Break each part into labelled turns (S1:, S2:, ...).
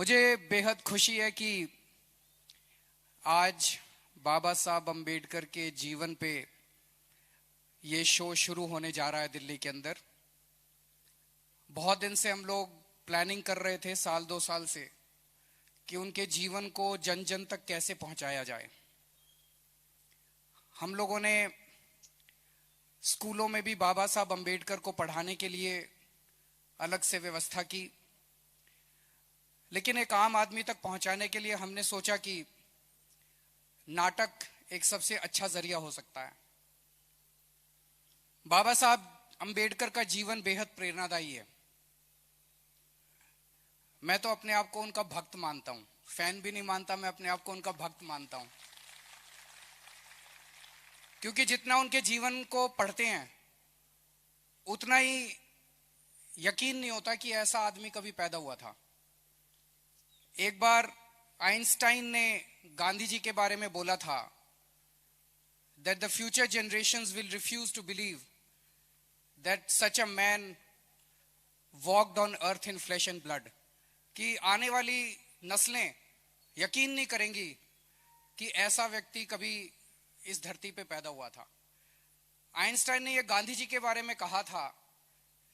S1: मुझे बेहद खुशी है कि आज बाबा साहब अम्बेडकर के जीवन पे ये शो शुरू होने जा रहा है दिल्ली के अंदर। बहुत दिन से हम लोग प्लानिंग कर रहे थे, साल 2 साल से, कि उनके जीवन को जन जन तक कैसे पहुंचाया जाए। हम लोगों ने स्कूलों में भी बाबा साहब अम्बेडकर को पढ़ाने के लिए अलग से व्यवस्था की, लेकिन एक आम आदमी तक पहुंचाने के लिए हमने सोचा कि नाटक एक सबसे अच्छा जरिया हो सकता है। बाबा साहब अम्बेडकर का जीवन बेहद प्रेरणादायी है। मैं तो अपने आप को उनका भक्त मानता हूं, फैन भी नहीं मानता, मैं अपने आप को उनका भक्त मानता हूं, क्योंकि जितना उनके जीवन को पढ़ते हैं उतना ही यकीन नहीं होता कि ऐसा आदमी कभी पैदा हुआ था। एक बार आइंस्टाइन ने गांधी जी के बारे में बोला था, that the future generations will refuse to believe that such a man walked on earth in flesh and blood, कि आने वाली नस्लें यकीन नहीं करेंगी कि ऐसा व्यक्ति कभी इस धरती पे पैदा हुआ था। आइंस्टाइन ने ये गांधी जी के बारे में कहा था,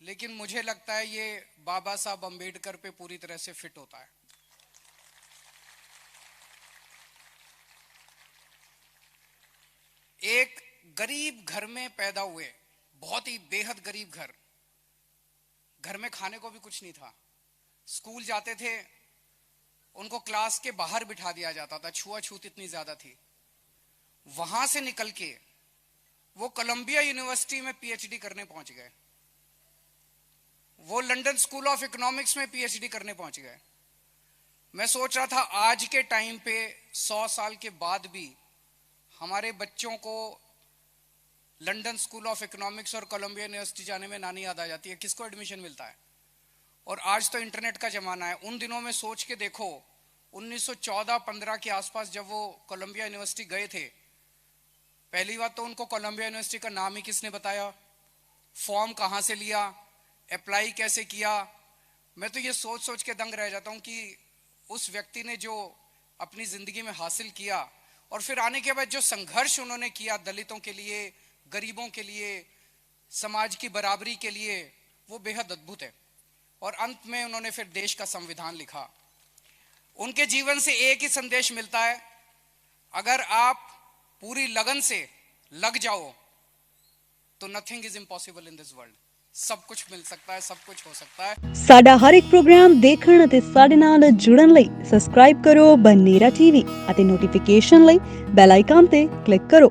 S1: लेकिन मुझे लगता है ये बाबा साहब अम्बेडकर पे पूरी तरह से फिट होता है। एक गरीब घर में पैदा हुए, बहुत ही बेहद गरीब घर में खाने को भी कुछ नहीं था। स्कूल जाते थे, उनको क्लास के बाहर बिठा दिया जाता था, छुआछूत इतनी ज्यादा थी। वहां से निकल के वो कोलंबिया यूनिवर्सिटी में पीएचडी करने पहुंच गए, वो लंदन स्कूल ऑफ इकोनॉमिक्स में पीएचडी करने पहुंच गए। मैं सोच रहा था आज के टाइम पे 100 साल के बाद भी हमारे बच्चों को लंदन स्कूल ऑफ इकोनॉमिक्स और कोलंबिया यूनिवर्सिटी जाने में नानी याद आ जाती है, किसको एडमिशन मिलता है। और आज तो इंटरनेट का जमाना है। उन दिनों में सोच के देखो, 1914-15 के आसपास जब वो कोलंबिया यूनिवर्सिटी गए थे, पहली बात तो उनको कोलंबिया यूनिवर्सिटी का नाम ही किसने बताया, फॉर्म कहाँ से लिया, अप्लाई कैसे किया। मैं तो ये सोच सोच के दंग रह जाता हूँ कि उस व्यक्ति ने जो अपनी जिंदगी में हासिल किया और फिर आने के बाद जो संघर्ष उन्होंने किया दलितों के लिए, गरीबों के लिए, समाज की बराबरी के लिए, वो बेहद अद्भुत है। और अंत में उन्होंने फिर देश का संविधान लिखा। उनके जीवन से एक ही संदेश मिलता है, अगर आप पूरी लगन से लग जाओ तो nothing is impossible in this world. सब कुछ मिल सकता है, सब कुछ हो सकता है।
S2: ਸਾਡਾ ਹਰ ਇੱਕ ਪ੍ਰੋਗਰਾਮ ਦੇਖਣ ਅਤੇ ਸਾਡੇ ਨਾਲ ਜੁੜਨ ਲਈ ਸਬਸਕ੍ਰਾਈਬ ਕਰੋ ਬਨੇਰਾ ਟੀਵੀ ਅਤੇ ਨੋਟੀਫਿਕੇਸ਼ਨ ਲਈ ਬੈਲ ਆਈਕਨ ਤੇ ਕਲਿੱਕ ਕਰੋ।